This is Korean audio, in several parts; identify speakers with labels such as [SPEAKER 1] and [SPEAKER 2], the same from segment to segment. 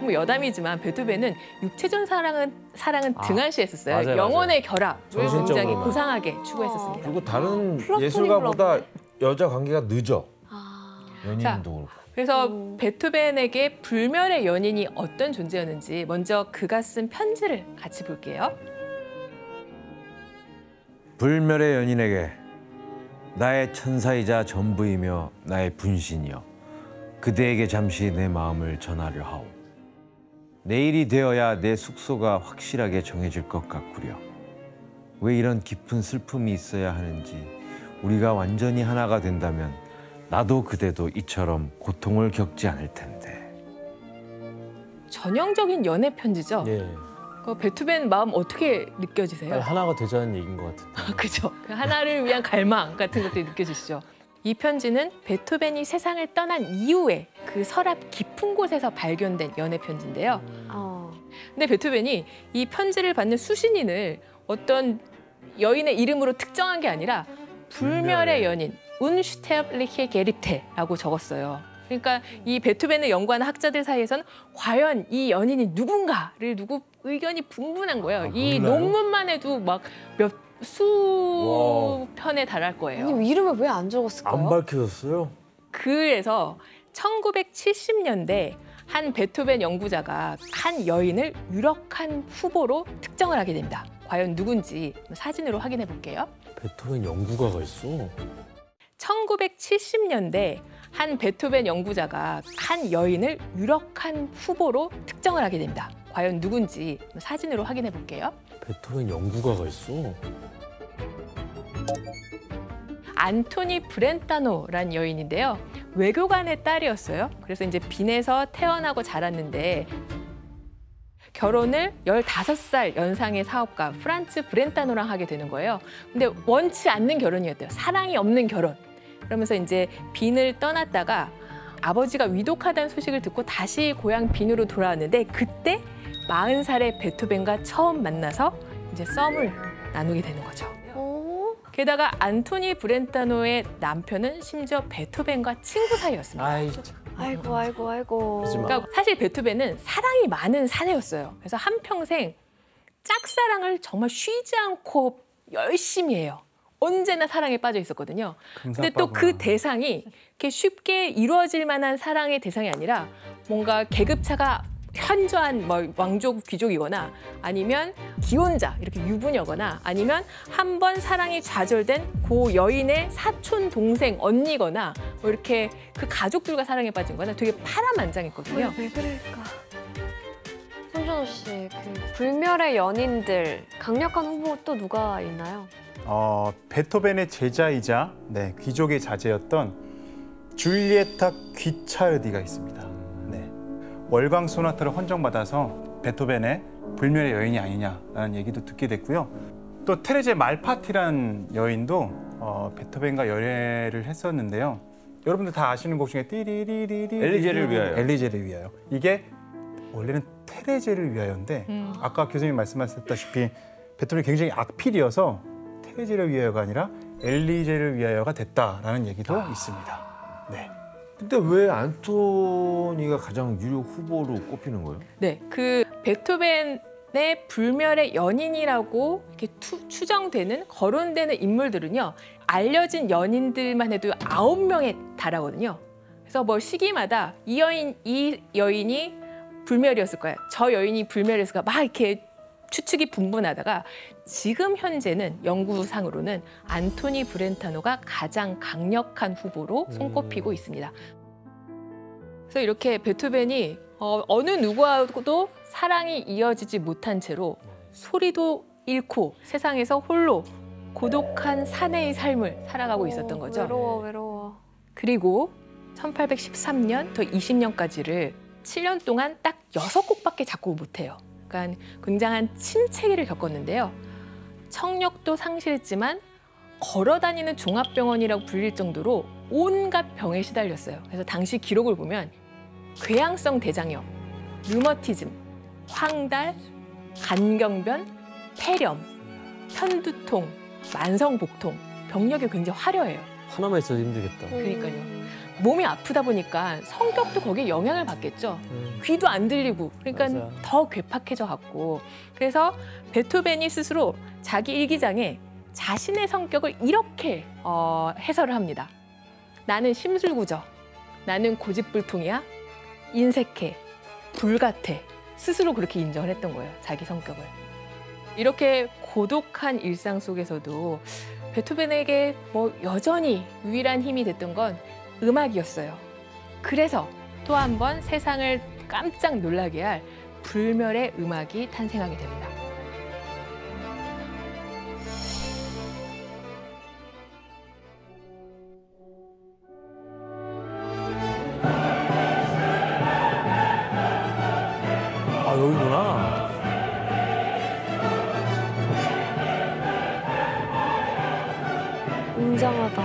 [SPEAKER 1] 뭐 여담이지만 베토벤은 육체적 사랑은 등한시했었어요.
[SPEAKER 2] 맞아요,
[SPEAKER 1] 영혼의 결합을 굉장히
[SPEAKER 2] 정신적으로만.
[SPEAKER 1] 고상하게 추구했었습니다.
[SPEAKER 3] 그리고 다른
[SPEAKER 4] 플라토닉으로
[SPEAKER 3] 예술가보다
[SPEAKER 4] 하네.
[SPEAKER 3] 여자 관계가 늦어.
[SPEAKER 1] 자,
[SPEAKER 3] 연인도 그렇고.
[SPEAKER 1] 그래서 베토벤에게 불멸의 연인이 어떤 존재였는지 먼저 그가 쓴 편지를 같이 볼게요.
[SPEAKER 3] 불멸의 연인에게 나의 천사이자 전부이며 나의 분신이여 그대에게 잠시 내 마음을 전하려 하오. 내일이 되어야 내 숙소가 확실하게 정해질 것 같구려. 왜 이런 깊은 슬픔이 있어야 하는지 우리가 완전히 하나가 된다면 나도 그대도 이처럼 고통을 겪지 않을 텐데.
[SPEAKER 1] 전형적인 연애 편지죠.
[SPEAKER 2] 예.
[SPEAKER 1] 그 베토벤 마음 어떻게 느껴지세요?
[SPEAKER 2] 빨리 하나가 되자는 얘기인 것 같은데.
[SPEAKER 1] 그죠. 그 하나를 위한 갈망 같은 것들이 느껴지시죠. 이 편지는 베토벤이 세상을 떠난 이후에 그 서랍 깊은 곳에서 발견된 연애 편지인데요. 근데 베토벤이 이 편지를 받는 수신인을 어떤 여인의 이름으로 특정한 게 아니라 불멸의 연인, 운슈테르리케 게리테라고 적었어요. 그러니까 이 베토벤을 연구하는 학자들 사이에선 과연 이 연인이 누군가를 두고 의견이 분분한 거예요. 이 논문만 해도 막 수편에 달할 거예요.
[SPEAKER 4] 아니, 이름을 왜 안 적었을까요?
[SPEAKER 3] 안 밝혀졌어요?
[SPEAKER 1] 그래서 1970년대 한 베토벤 연구자가 한 여인을 유력한 후보로 특정을 하게 됩니다. 과연 누군지 사진으로 확인해 볼게요.
[SPEAKER 2] 베토벤 연구가가 있어.
[SPEAKER 1] 1970년대 한 베토벤 연구자가 한 여인을 유력한 후보로 특정을 하게 됩니다. 과연 누군지 사진으로 확인해 볼게요.
[SPEAKER 2] 베토벤 연구가가 있어.
[SPEAKER 1] 안토니 브렌타노란 여인인데요. 외교관의 딸이었어요. 그래서 이제 빈에서 태어나고 자랐는데 결혼을 15살 연상의 사업가 프란츠 브렌타노랑 하게 되는 거예요. 근데 원치 않는 결혼이었대요. 사랑이 없는 결혼. 그러면서 이제 빈을 떠났다가 아버지가 위독하다는 소식을 듣고 다시 고향 빈으로 돌아왔는데 그때 40살의 베토벤과 처음 만나서 이제 썸을 나누게 되는 거죠. 게다가 안토니 브렌타노의 남편은 심지어 베토벤과 친구 사이였습니다.
[SPEAKER 2] 아이,
[SPEAKER 4] 아이고.
[SPEAKER 1] 그러니까 사실 베토벤은 사랑이 많은 사내였어요. 그래서 한평생 짝사랑을 정말 쉬지 않고 열심히 해요. 언제나 사랑에 빠져 있었거든요. 근데 또 그 대상이 이렇게 쉽게 이루어질 만한 사랑의 대상이 아니라 뭔가 계급차가 현저한 뭐 왕족 귀족이거나 아니면 기혼자 이렇게 유부녀거나 아니면 한 번 사랑이 좌절된 그 여인의 사촌 동생 언니거나 뭐 이렇게 그 가족들과 사랑에 빠진 거나 되게 파란만장했거든요.
[SPEAKER 4] 왜 그럴까? 손준호 씨, 그 불멸의 연인들 강력한 후보 또 누가 있나요?
[SPEAKER 5] 베토벤의 제자이자 귀족의 자제였던 줄리에타 귀차르디가 있습니다. 월광 소나타를 헌정받아서 베토벤의 불멸의 여인이 아니냐라는 얘기도 듣게 됐고요. 또 테레제 말파티라는 여인도 베토벤과 열애를 했었는데요. 여러분들 다 아시는 곡 중에 띠리리리리
[SPEAKER 3] 엘리제를 위하여.
[SPEAKER 5] 엘리제를 위하여. 이게 원래는 테레제를 위하여인데 아까 교수님이 말씀하셨다시피 베토벤이 굉장히 악필이어서 테레제를 위하여가 아니라 엘리제를 위하여가 됐다라는 얘기도 있습니다. 네.
[SPEAKER 3] 근데 왜 안토니가 가장 유력 후보로 꼽히는 거예요?
[SPEAKER 1] 네, 그 베토벤의 불멸의 연인이라고 이렇게 추정되는 거론되는 인물들은요. 알려진 연인들만 해도 9명에 달하거든요. 그래서 뭐 시기마다 이 여인이 불멸이었을 거예요. 저 여인이 불멸이었을 거야. 막 이렇게 추측이 분분하다가 지금 현재는 연구상으로는 안토니 브렌타노가 가장 강력한 후보로 손꼽히고 있습니다. 그래서 이렇게 베토벤이 어느 누구하고도 사랑이 이어지지 못한 채로 소리도 잃고 세상에서 홀로 고독한 사내의 삶을 살아가고 있었던 거죠.
[SPEAKER 4] 외로워.
[SPEAKER 1] 그리고 1813년, 더 20년까지를 7년 동안 딱 6곡밖에 작곡을 못해요. 그러니까 굉장한 침체기를 겪었는데요. 청력도 상실했지만 걸어다니는 종합병원이라고 불릴 정도로 온갖 병에 시달렸어요. 그래서 당시 기록을 보면 궤양성 대장염, 류머티즘, 황달, 간경변, 폐렴, 편두통, 만성복통, 병력이 굉장히 화려해요.
[SPEAKER 2] 하나만 있어도 힘들겠다.
[SPEAKER 1] 그러니까요. 몸이 아프다 보니까 성격도 거기에 영향을 받겠죠. 귀도 안 들리고 그러니까
[SPEAKER 2] 맞아.
[SPEAKER 1] 더 괴팍해져 갖고 그래서 베토벤이 스스로 자기 일기장에 자신의 성격을 이렇게 해설을 합니다. 나는 심술구저, 나는 고집불통이야, 인색해, 불같아. 스스로 그렇게 인정을 했던 거예요. 자기 성격을. 이렇게 고독한 일상 속에서도 베토벤에게 뭐 여전히 유일한 힘이 됐던 건 음악이었어요. 그래서 또 한 번 세상을 깜짝 놀라게 할 불멸의 음악이 탄생하게 됩니다.
[SPEAKER 2] 아, 여기구나.
[SPEAKER 4] 웅장하다.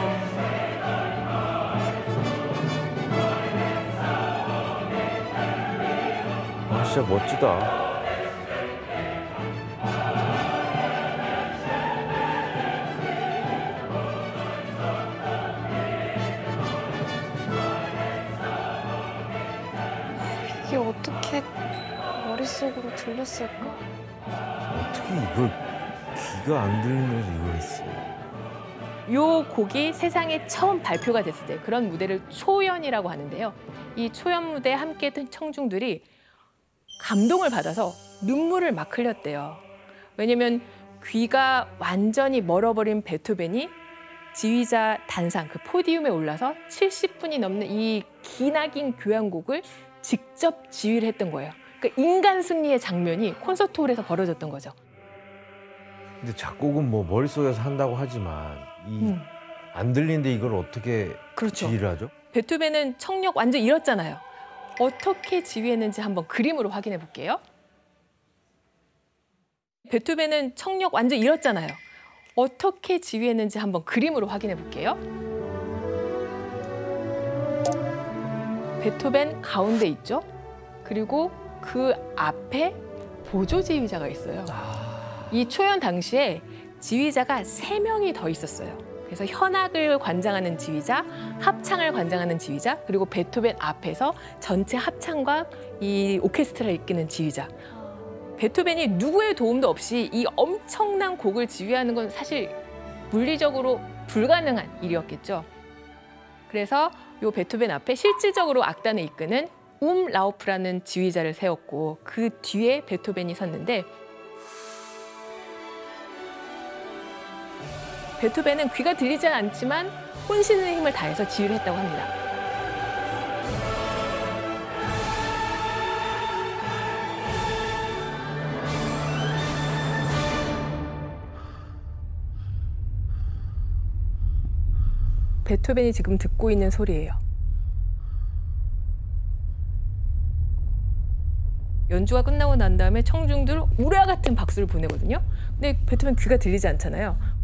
[SPEAKER 3] 아, 진짜 멋지다.
[SPEAKER 4] 이게 어떻게 머릿속으로 들렸을까?
[SPEAKER 3] 어떻게 이걸 귀가 안 들리면서 이걸 했어?
[SPEAKER 1] 요 곡이 세상에 처음 발표가 됐을 때 그런 무대를 초연이라고 하는데요. 이 초연 무대에 함께했던 청중들이 감동을 받아서 눈물을 막 흘렸대요. 왜냐면 귀가 완전히 멀어버린 베토벤이 지휘자 단상, 그 포디움에 올라서 70분이 넘는 이 기나긴 교향곡을 직접 지휘를 했던 거예요. 그러니까 인간 승리의 장면이 콘서트홀에서 벌어졌던 거죠.
[SPEAKER 3] 근데 작곡은 뭐 머릿속에서 한다고 하지만 이 안 들리는데 이걸 어떻게
[SPEAKER 1] 그렇죠.
[SPEAKER 3] 지휘를 하죠?
[SPEAKER 1] 베토벤은 청력 완전 잃었잖아요. 어떻게 지휘했는지 한번 그림으로 확인해 볼게요. 베토벤은 청력 완전 잃었잖아요. 어떻게 지휘했는지 한번 그림으로 확인해 볼게요. 베토벤 가운데 있죠? 그리고 그 앞에 보조 지휘자가 있어요. 이 초연 당시에 지휘자가 3명이 더 있었어요. 그래서 현악을 관장하는 지휘자, 합창을 관장하는 지휘자, 그리고 베토벤 앞에서 전체 합창과 이 오케스트라를 이끄는 지휘자. 베토벤이 누구의 도움도 없이 이 엄청난 곡을 지휘하는 건 사실 물리적으로 불가능한 일이었겠죠. 그래서 이 베토벤 앞에 실질적으로 악단을 이끄는 라우프라는 지휘자를 세웠고 그 뒤에 베토벤이 섰는데 베토벤은 귀가 들리지 않지만 혼신의 힘을 다해서 지휘를 했다고 합니다. 베토벤이 지금 듣고 있는 소리예요. 연주가 끝나고 난 다음에 청중들 우레와 같은 박수를 보내거든요. 근데 베토벤 귀가 들리지 않잖아요.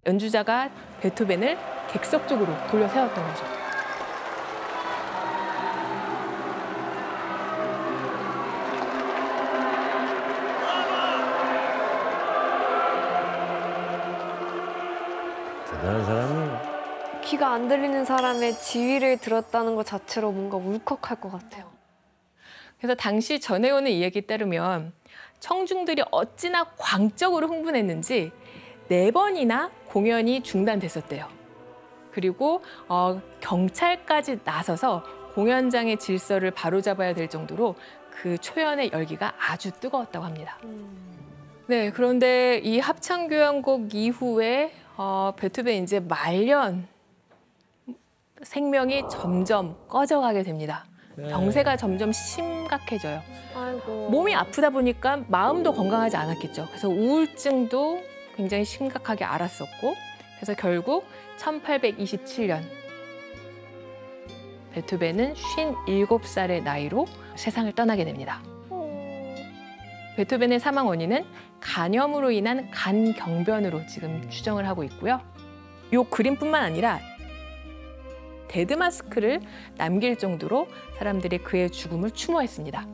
[SPEAKER 1] 연주자가 베토벤을 객석 쪽으로 돌려 세웠던 거죠.
[SPEAKER 3] 대단한 사람이에요.
[SPEAKER 4] 귀가 안 들리는 사람의 지휘를 들었다는 것 자체로 뭔가 울컥할 것 같아요.
[SPEAKER 1] 그래서 당시 전해오는 이야기에 따르면 청중들이 어찌나 광적으로 흥분했는지 4번이나 공연이 중단됐었대요. 그리고 경찰까지 나서서 공연장의 질서를 바로잡아야 될 정도로 그 초연의 열기가 아주 뜨거웠다고 합니다. 네, 그런데 이 합창교향곡 이후에 베토벤 이제 말년 생명이 점점 꺼져가게 됩니다. 병세가 점점 심각해져요.
[SPEAKER 4] 아이고.
[SPEAKER 1] 몸이 아프다 보니까 마음도 건강하지 않았겠죠. 그래서 우울증도 굉장히 심각하게 앓았었고 그래서 결국 1827년 베토벤은 57살의 나이로 세상을 떠나게 됩니다. 베토벤의 사망 원인은 간염으로 인한 간경변으로 지금 추정을 하고 있고요. 이 그림뿐만 아니라 데드마스크를 남길 정도로 사람들이 그의 죽음을 추모했습니다.